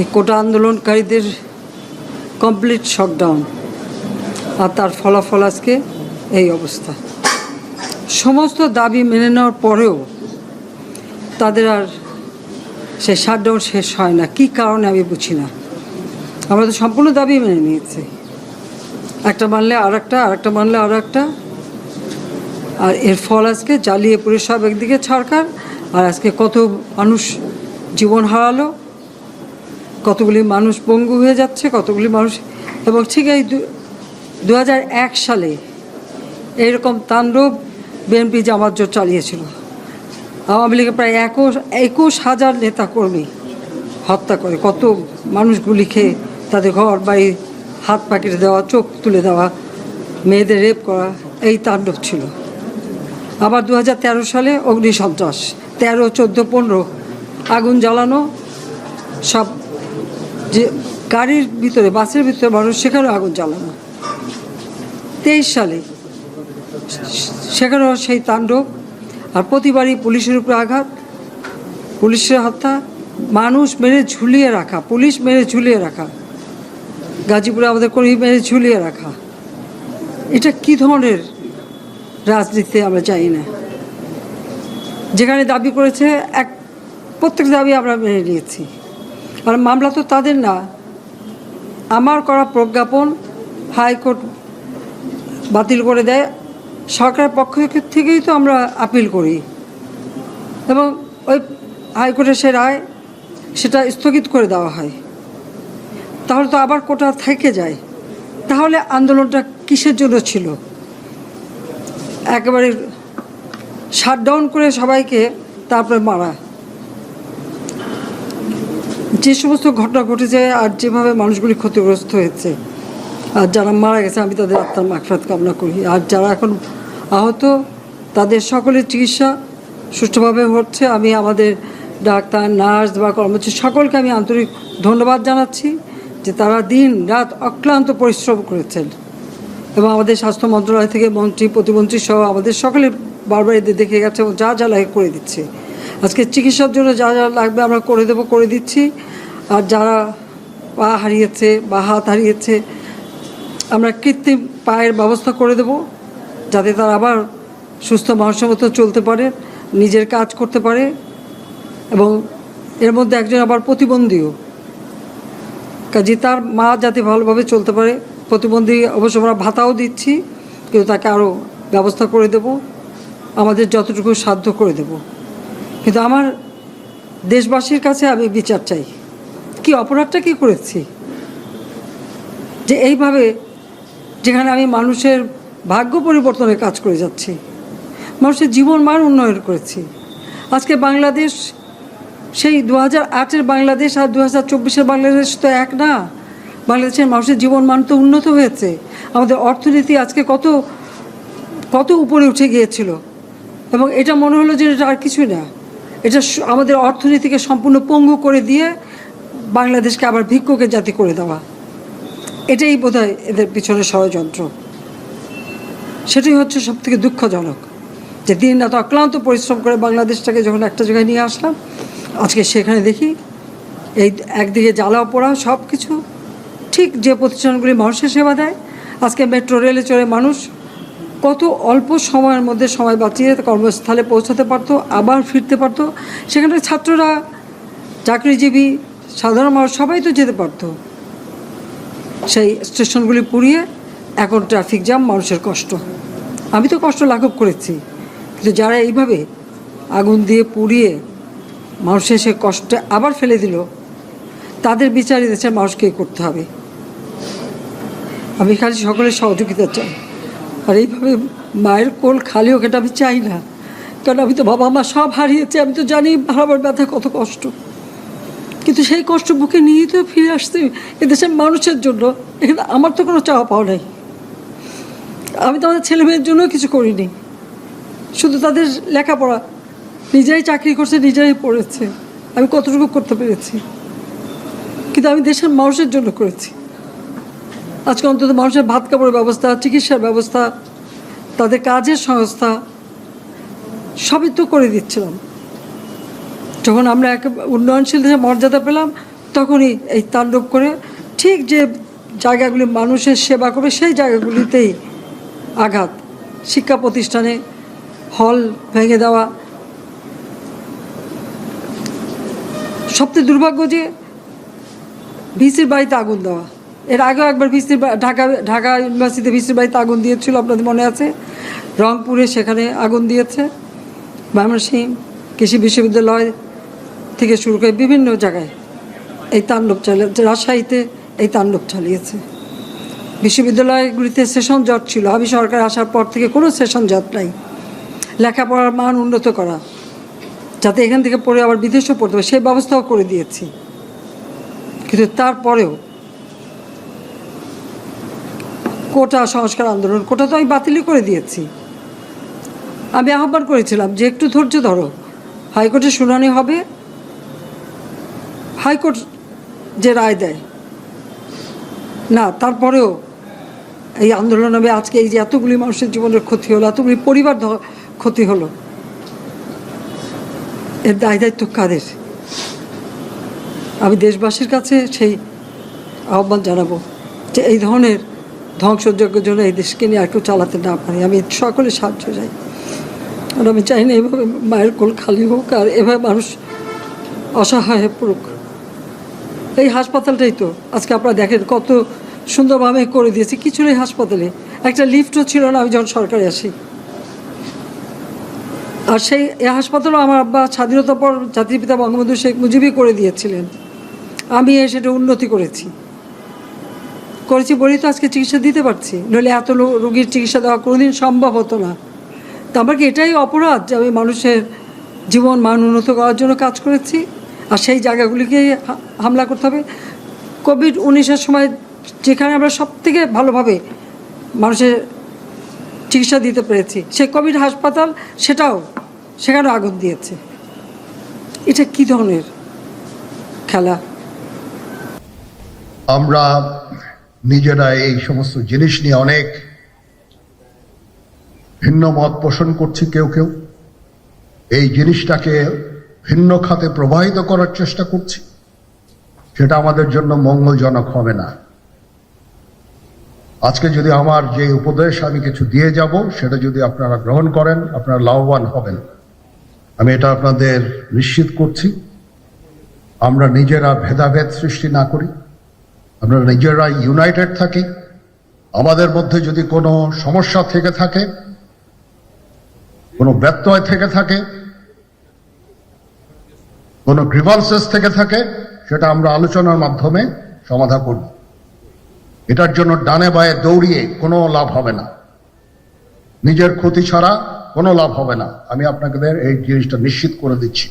এই কোটা আন্দোলনকারীদের complete shutdown, আর তার ফলাফল আজকে এই অবস্থা। সমস্ত দাবি মেনে নেওয়ার পরেও তাদের আর সে শাটডাউন শেষ হয় না। কী কারণে আমি বুঝি না। আমরা তো সম্পূর্ণ দাবি মেনে নিয়েছি, একটা মানলে আর একটা, আর একটা মানলে আর একটা, আর এর ফল আজকে জ্বালিয়ে পুড়ে সব একদিকে সরকার, আর আজকে কত মানুষ জীবন হারালো, কতগুলি মানুষ পঙ্গু হয়ে যাচ্ছে, কতগুলি মানুষ। এবং ঠিক এই 2001 সালে এইরকম তাণ্ডব বিএনপি জামাত জোট চালিয়েছিল। আওয়ামী লীগের প্রায় 21,000 নেতাকর্মী হত্যা করে, কত মানুষ গুলি খেয়ে তাদের ঘর বাড়ি হাত পা কেটে দেওয়া, চোখ তুলে দেওয়া, মেয়েদের রেপ করা, এই তাণ্ডব ছিল। আবার 2013 সালে অগ্নিসন্ত্রাস, 13, 14, 15 আগুন জ্বালানো, সব যে গাড়ির ভিতরে, বাসের ভিতরে মানুষ, সেখানেও আগুন জ্বালানো। 23 সালে সেখানেও সেই তাণ্ডব। আর প্রতিবারই পুলিশের উপরে আঘাত, পুলিশের হত্যা, মানুষ মেরে ঝুলিয়ে রাখা, পুলিশ মেরে ঝুলিয়ে রাখা, গাজীপুরে আমাদের কর্মী মেরে ঝুলিয়ে রাখা। এটা কি ধরনের রাজনীতি আমরা জানি না। যেখানে দাবি করেছে প্রত্যেক দাবি আমরা মেনে নিয়েছি। আর মামলা তো তাদের না, আমার করা প্রজ্ঞাপন হাইকোর্ট বাতিল করে দেয়, সরকারের পক্ষ থেকেই তো আমরা আপিল করি, এবং ওই হাইকোর্টের সে রায় সেটা স্থগিত করে দেওয়া হয়। তাহলে তো আবার কোটা থেকে যায়। তাহলে আন্দোলনটা কিসের জন্য ছিল? একেবারে শাটডাউন করে সবাইকে তারপরে মারা। যে সমস্ত ঘটনা ঘটেছে আর যেভাবে মানুষগুলি ক্ষতিগ্রস্ত হয়েছে, আর যারা মারা গেছে আমি তাদের আত্মার মাগফিরাত কামনা করি। আর যারা এখন আহত তাদের সকলের চিকিৎসা সুষ্ঠুভাবে হচ্ছে। আমি আমাদের ডাক্তার, নার্স বা কর্মচারী সকলকে আমি আন্তরিক ধন্যবাদ জানাচ্ছি যে তারা দিন রাত অক্লান্ত পরিশ্রম করেছেন, এবং আমাদের স্বাস্থ্য মন্ত্রণালয় থেকে মন্ত্রী, প্রতিমন্ত্রী সহ আমাদের সকলে বারবার এদের দেখে গেছে এবং যা যা লাগে করে দিচ্ছে। আজকে চিকিৎসার জন্য যা যা লাগবে আমরা করে দিচ্ছি। আর যারা পা হারিয়েছে বা হাত হারিয়েছে, আমরা কৃত্রিম পায়ের ব্যবস্থা করে দেব, যাতে তারা আবার সুস্থ মানুষের মতো চলতে পারে, নিজের কাজ করতে পারে। এবং এর মধ্যে একজন আবার প্রতিবন্ধীও, কাজে তার মা যাতে ভালোভাবে চলতে পারে। প্রতিবন্ধী অবশ্য আমরা ভাতাও দিচ্ছি, কিন্তু তাকে আরও ব্যবস্থা করে দেব, আমাদের যতটুকু সাধ্য করে দেব। কিন্তু আমার দেশবাসীর কাছে আমি বিচার চাই, কি অপরাধটা কি করেছি যে এইভাবে, যেখানে আমি মানুষের ভাগ্য পরিবর্তনের কাজ করে যাচ্ছি, মানুষের জীবন মান উন্নয়ন করেছি। আজকে বাংলাদেশ সেই 2008-এর বাংলাদেশ আর 2024-এর বাংলাদেশ তো এক না। বাংলাদেশের মানুষের জীবন মান তো উন্নত হয়েছে। আমাদের অর্থনীতি আজকে কত কত উপরে উঠে গিয়েছিল, এবং এটা মনে হলো যে এটা আর কিছুই না। এটা আমাদের অর্থনীতিকে সম্পূর্ণ পঙ্গু করে দিয়ে বাংলাদেশকে আবার ভিক্ষুকের জাতি করে দেওয়া, এটাই বোধহয় এদের পিছনে ষড়যন্ত্র। সেটাই হচ্ছে সবথেকে দুঃখজনক, যে দিন রাত অক্লান্ত পরিশ্রম করে বাংলাদেশটাকে যখন একটা জায়গায় নিয়ে আসলাম, আজকে সেখানে দেখি এই একদিকে জ্বালাও পোড়া সব কিছু। ঠিক যে প্রতিষ্ঠানগুলি মানুষের সেবা দেয়, আজকে মেট্রো রেলে চড়ে মানুষ কত অল্প সময়ের মধ্যে সময় বাঁচিয়ে কর্মস্থলে পৌঁছাতে পারতো, আবার ফিরতে পারতো। সেখানে ছাত্ররা, চাকরিজীবী, সাধারণ মানুষ সবাই তো যেতে পারতো। সেই স্টেশনগুলি পুড়িয়ে এখন ট্রাফিক জ্যাম, মানুষের কষ্ট। আমি তো কষ্ট লাঘব করেছি, কিন্তু যারা এইভাবে আগুন দিয়ে পুড়িয়ে মানুষের সে কষ্টে আবার ফেলে দিল, তাদের বিচার দেশের মানুষকেই করতে হবে। আমি খালি সকলের সহযোগিতা চাই। আর এইভাবে মায়ের কোল খালি হোক, এটা আমি চাই না। কারণ আমি তো বাবা মা সব হারিয়েছি, আমি তো জানি হারাবার ব্যথা কত কষ্ট। কিন্তু সেই কষ্ট বুকে নিয়েই তো ফিরে আসতে এদেশের মানুষের জন্য। এখানে আমার তো কোনো চাওয়া পাওয়া নাই। আমি তো আমাদের ছেলে মেয়ের জন্য কিছু করিনি, শুধু তাদের লেখাপড়া, নিজেরাই চাকরি করছে, নিজেরাই পড়েছে, আমি কতটুকু করতে পেরেছি। কিন্তু আমি দেশের মানুষের জন্য করেছি। আজকে অন্তত মানুষের ভাত কাপড়ের ব্যবস্থা, চিকিৎসার ব্যবস্থা, তাদের কাজের সংস্থা সবই তো করে দিচ্ছিলাম। যখন আমরা এক উন্নয়নশীল দেশে মর্যাদা পেলাম, তখনই এই তাণ্ডব করে ঠিক যে জায়গাগুলি মানুষের সেবা করবে সেই জায়গাগুলিতেই আঘাত, শিক্ষা প্রতিষ্ঠানে হল ভেঙে দেওয়া। সবচেয়ে দুর্ভাগ্য যে ভিসির বাড়িতে আগুন দেওয়া। এর আগেও একবার ঢাকা ইউনিভার্সিটিতে ভিসির বাড়িতে আগুন দিয়েছিল, আপনাদের মনে আছে। রংপুরে সেখানে আগুন দিয়েছে, ময়মনসিংহ কৃষি বিশ্ববিদ্যালয় থেকে শুরু করে বিভিন্ন জায়গায় এই তাণ্ডব চালিয়েছে। রাজশাহীতে এই তাণ্ডব চালিয়েছে। বিশ্ববিদ্যালয়গুলিতে সেশন জট ছিল, আমি সরকার আসার পর থেকে কোনো সেশন জট নাই। লেখাপড়ার মান উন্নত করা, যাতে এখান থেকে পড়ে আবার বিদেশেও পড়তে হবে, সেই ব্যবস্থাও করে দিয়েছি। কিন্তু তারপরেও কোটা সংস্কার আন্দোলন, কোটা তো আমি বাতিলই করে দিয়েছি। আমি আহ্বান করেছিলাম যে একটু ধৈর্য ধরো, হাইকোর্টে শুনানি হবে, হাইকোর্ট যে রায় দেয় না। তারপরেও এই আন্দোলন হবে। আজকে এই যে এতগুলি মানুষের জীবনের ক্ষতি হলো, এতগুলি পরিবার ক্ষতি হলো, এর দায় দায়িত্ব কাদের? আমি দেশবাসীর কাছে সেই আহ্বান জানাবো যে এই ধরনের ধ্বংসযজ্ঞের জন্য এই দেশকে নিয়ে আর কেউ চালাতে না পারে। আমি সকলে সাহায্য চাই। আর আমি চাই না এভাবে মায়ের কোল খালি হোক আর এভাবে মানুষ অসহায় হয়ে পড়ুক। এই হাসপাতালটাই তো আজকে আপনারা দেখেন কত সুন্দরভাবে করে দিয়েছি। কিছু নেই হাসপাতালে, একটা লিফটও ছিল না আমি যখন সরকারে আসি। আর সেই হাসপাতালও আমার আব্বা স্বাধীনতার পর জাতির পিতা বঙ্গবন্ধু শেখ মুজিবই করে দিয়েছিলেন। আমি সেটা উন্নতি করেছি বলেই তো আজকে চিকিৎসা দিতে পারছি, নইলে এত রোগীর চিকিৎসা দেওয়া কোনোদিন সম্ভব হতো না। তো আমার কি এটাই অপরাধ যে আমি মানুষের জীবন মান উন্নত করার জন্য কাজ করেছি আর সেই জায়গাগুলিকে হামলা করতে হবে? কোভিড-19-এর সময় যেখানে আমরা সব থেকে ভালোভাবে মানুষের চিকিৎসা দিতে পেরেছি, সেই কোভিড হাসপাতাল সেখানে আগুন দিয়েছে। এটা কি ধরনের খেলা? আমরা নিজেরা এই সমস্ত জিনিস নিয়ে অনেক ভিন্ন মত পোষণ করছি। কেউ কেউ এই জিনিসটাকে ভিন্ন খাতে প্রবাহিত করার চেষ্টা করছি। সেটা আমাদের জন্য মঙ্গলজনক হবে না। আজকে যদি আমার যে উপদেশ আমি কিছু দিয়ে যাব, সেটা যদি আপনারা গ্রহণ করেন, আপনারা লাভবান হবেন, আমি এটা আপনাদের নিশ্চিত করছি। আমরা নিজেরা ভেদাভেদ সৃষ্টি না করি, আমরা নিজেরা ইউনাইটেড থাকি। আমাদের মধ্যে যদি কোনো সমস্যা থেকে থাকে, কোনো ব্যত্যয় থেকে থাকে, কোনো গ্রিভান্সেস থেকে থাকে, সেটা আমরা আলোচনার মাধ্যমে সমাধান করব। এটার জন্য ডানে বায়ে দৌড়িয়ে কোনো লাভ হবে না, নিজের ক্ষতি ছাড়া কোনো লাভ হবে না। আমি আপনাদের এই জিনিসটা নিশ্চিত করে দিচ্ছি।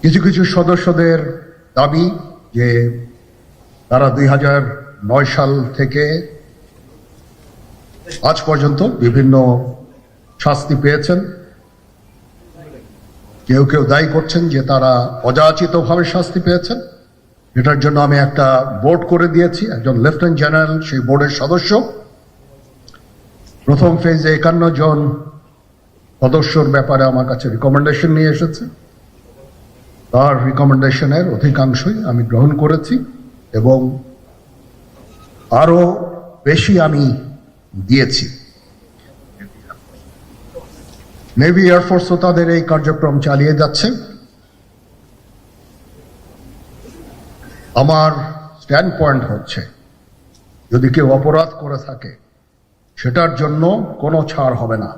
কিছু কিছু সদস্যদের দাবি যে তারা 2009 সাল থেকে আজ পর্যন্ত বিভিন্ন শাস্তি পেয়েছেন। কেউ কেউ দায়ী করছেন যে তারা অযাচিতভাবে শাস্তি পেয়েছেন। এটার জন্য আমি একটা বোর্ড করে দিয়েছি, একজন লেফটেন্যান্ট জেনারেল সেই বোর্ডের সদস্য। প্রথম ফেজে 51 জন সদস্যর ব্যাপারে আমার কাছে রিকমেন্ডেশন নিয়ে এসেছে। তার রিকমেন্ডেশনের অধিকাংশই আমি গ্রহণ করেছি এবং আরো বেশি আমি দিয়েছি। নেভি এয়ারফোর্সও তাদের এই কার্যক্রম চালিয়ে যাচ্ছে। আমার স্ট্যান্ড পয়েন্ট হচ্ছে, যদি কেউ অপরাধ করে থাকে সেটার জন্য কোনো ছাড় হবে না,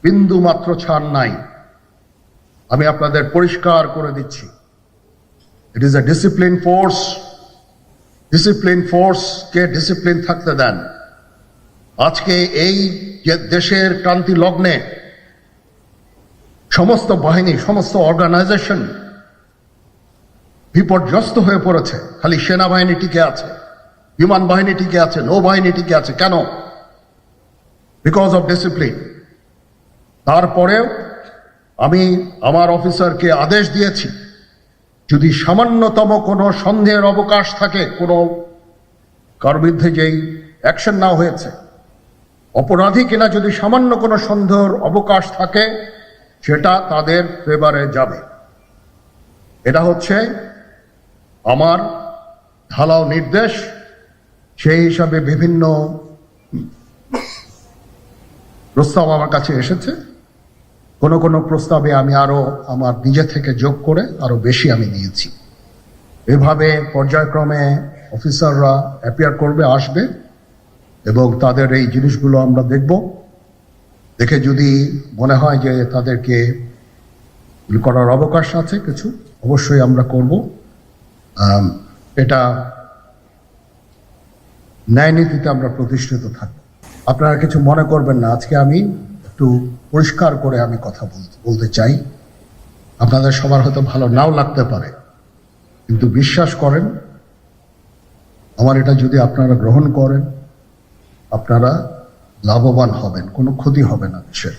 বিন্দু মাত্র ছাড় নাই। আমি আপনাদের পরিষ্কার করে দিচ্ছি, it is a discipline force. Discipline ফোর্সকে ডিসিপ্লিন থাকতে দেন। আজকে এই যে দেশের ক্রান্তি লগ্নে সমস্ত বাহিনী, সমস্ত অর্গানাইজেশন বিপর্যস্ত হয়ে পড়েছে। খালি সেনাবাহিনী টিকে আছে, বিমান বাহিনী টিকে আছে, নৌবাহিনী টিকে আছে। কেন? Because of discipline. তারপরেও আমি আমার অফিসারকে আদেশ দিয়েছি, যদি সামান্যতম কোনো সন্দেহের অবকাশ থাকে, কোনো কার বিরুদ্ধে যেই অ্যাকশন নেওয়া হয়েছে, অপরাধী কিনা যদি সামান্য কোনো সন্দেহের অবকাশ থাকে, সেটা তাদের ফেভারে যাবে। এটা হচ্ছে আমার ঢালাও নির্দেশ। সেই হিসাবে বিভিন্ন প্রস্তাব আমার কাছে এসেছে। কোনো কোনো প্রস্তাবে আমি আরো আমার নিজে থেকে যোগ করে আরো বেশি আমি দিয়েছি। এভাবে পর্যায়ক্রমে অফিসাররা অ্যাপিয়ার করবে, আসবে, এবং তাদের এই জিনিসগুলো আমরা দেখব। দেখে যদি মনে হয় যে তাদেরকে করার অবকাশ আছে কিছু, অবশ্যই আমরা করব। এটা ন্যায় নীতিতে আমরা প্রতিষ্ঠিত থাকব। আপনারা কিছু মনে করবেন না, আজকে আমি একটু পরিষ্কার করে আমি কথা বলতে চাই। আপনাদের সবার হয়তো ভালো নাও লাগতে পারে, কিন্তু বিশ্বাস করেন, আমার এটা যদি আপনারা গ্রহণ করেন, আপনারা লাভবান হবেন, কোনো ক্ষতি হবে না দেশের।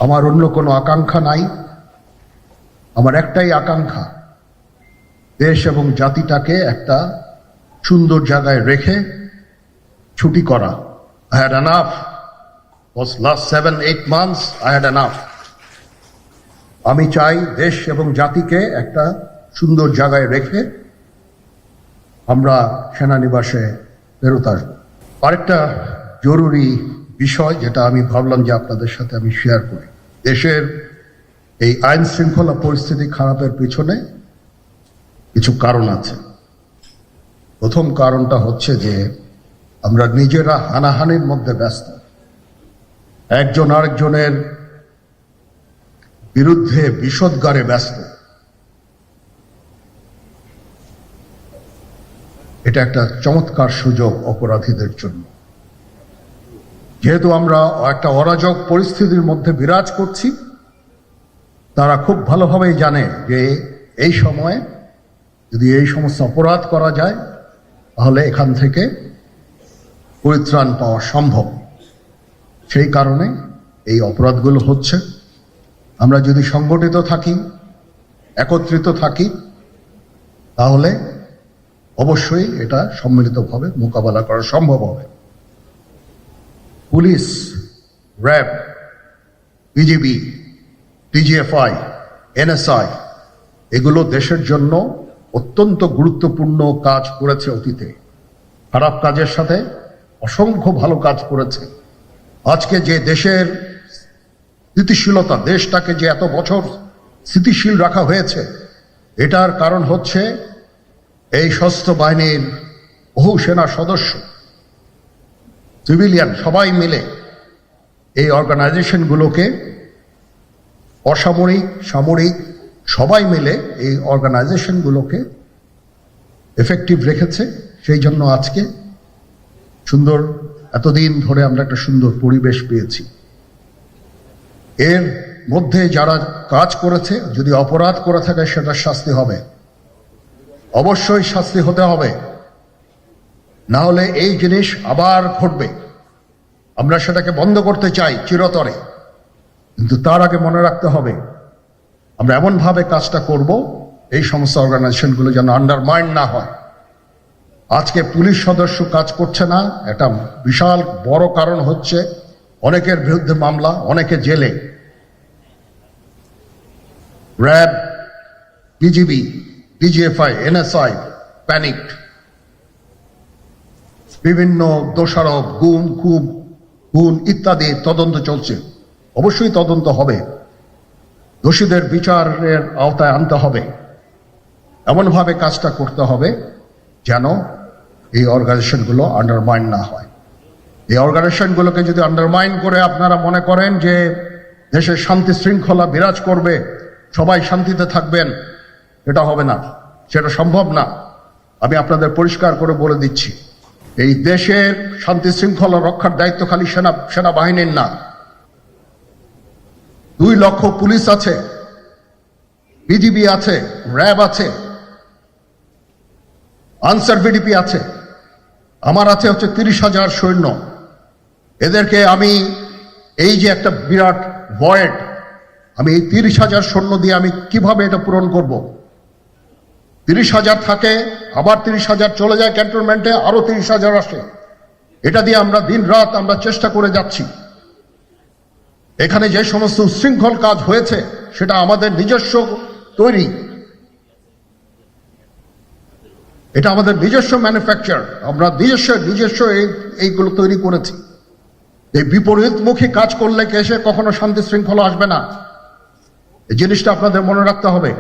আমার অন্য কোনো আকাঙ্ক্ষা নাই। আমার একটাই আকাঙ্ক্ষা, দেশ এবং জাতিটাকে একটা সুন্দর জায়গায় রেখে ছুটি করা। I had enough. Was last 7-8 months I had enough. আমি চাই দেশ এবং জাতিকে একটা সুন্দর জায়গায় রেখে আমরা সেনানিবাসে ফেরত আসব। আরেকটা জরুরি বিষয় যেটা আমি ভাবলাম যে আপনাদের সাথে আমি শেয়ার করি। দেশের এই আইন শৃঙ্খলা পরিস্থিতি খারাপের পিছনে কিছু কারণ আছে। প্রথম কারণটা হচ্ছে যে আমরা নিজেরা হানাহানির মধ্যে ব্যস্ত, একজন আরেকজনের বিরুদ্ধে বিষোদ্গারে ব্যস্ত। এটা একটা চমৎকার সুযোগ অপরাধীদের জন্য। যেহেতু আমরা একটা অরাজক পরিস্থিতির মধ্যে বিরাজ করছি, তারা খুব ভালোভাবেই জানে যে এই সময়ে যদি এই সমস্ত অপরাধ করা যায় তাহলে এখান থেকে পরিত্রাণ পাওয়া সম্ভব। সেই কারণে এই অপরাধগুলো হচ্ছে। আমরা যদি সংগঠিত থাকি, একত্রিত থাকি, তাহলে অবশ্যই এটা সম্মিলিতভাবে মোকাবেলা করা সম্ভব হবে। Police, RAB, BGB, DGFI, NSI এগুলো দেশের জন্য অত্যন্ত গুরুত্বপূর্ণ কাজ করেছে অতীতে। খারাপ কাজের সাথে অসংখ্য ভালো কাজ করেছে। আজকে যে দেশের স্থিতিশীলতা, দেশটাকে যে এত বছর স্থিতিশীল রাখা হয়েছে, এটার কারণ হচ্ছে এই সশস্ত্র বাহিনীর বহু সেনা সদস্য, সিভিলিয়ান সবাই মিলে এই অর্গানাইজেশনগুলোকে, অসামরিক, সামরিক সবাই মিলে এই অর্গানাইজেশনগুলোকে এফেক্টিভ রেখেছে। সেই জন্য আজকে সুন্দর, এতদিন ধরে আমরা একটা সুন্দর পরিবেশ পেয়েছি। এর মধ্যে যারা কাজ করেছে, যদি অপরাধ করে থাকে সেটা শাস্তি হবে, অবশ্যই শাস্তি হতে হবে। না হলে এই জিনিস আবার ঘটবে। আমরা সেটাকে বন্ধ করতে চাই চিরতরে, কিন্তু তার আগে মনে রাখতে হবে আমরা এমনভাবে কাজটা করব এই সমস্ত অর্গানাইজেশনগুলো যেন আন্ডারমাইন না হয়। আজকে পুলিশ সদস্য কাজ করছে না, একটা বিশাল বড় কারণ হচ্ছে অনেকের বিরুদ্ধে মামলা, অনেকে জেলে। RAB, BGB, DGFI, NSI panicked. বিভিন্ন দোষারোপ, খুন ইত্যাদি তদন্ত চলছে। অবশ্যই তদন্ত হবে, দোষীদের বিচারের আওতায় আনতে হবে। এমনভাবে কাজটা করতে হবে যেন এই অর্গানাইজেশনগুলো আন্ডারমাইন না হয়। এই অর্গানাইজেশনগুলোকে যদি আন্ডারমাইন করে আপনারা মনে করেন যে দেশের শান্তি শৃঙ্খলা বিরাজ করবে, সবাই শান্তিতে থাকবেন, এটা হবে না, সেটা সম্ভব না। আমি আপনাদের পরিষ্কার করে বলে দিচ্ছি, এই দেশের শান্তি শৃঙ্খলা রক্ষার দায়িত্ব খালি সেনাবাহিনীর না। 2 লক্ষ পুলিশ আছে, বিজিবি আছে, র্যাব আছে, আনসার বিডিপি আছে, আমার আছে হচ্ছে 30,000 সৈন্য। এদেরকে আমি এই যে একটা বিরাট ভয়েড, আমি এই 30,000 সৈন্য দিয়ে আমি কিভাবে এটা পূরণ করব? 30,000 থাকে, আবার 30,000 চলে যায় ক্যান্টনমেন্টে, আরো 30,000 আসে। এটা দিয়ে আমরা দিন রাত আমরা চেষ্টা করে যাচ্ছি। এখানে যে সমস্ত উচ্ছৃঙ্খল কাজ হয়েছে সেটা আমাদের নিজস্ব তৈরি, এটা আমাদের নিজস্ব ম্যানুফ্যাকচার, আমরা নিজস্ব এইগুলো তৈরি করেছি। এই বিপরীতমুখী কাজ করলে এসে কখনো শান্তি শৃঙ্খলা আসবে না, এই জিনিসটা আপনাদের মনে রাখতে হবে।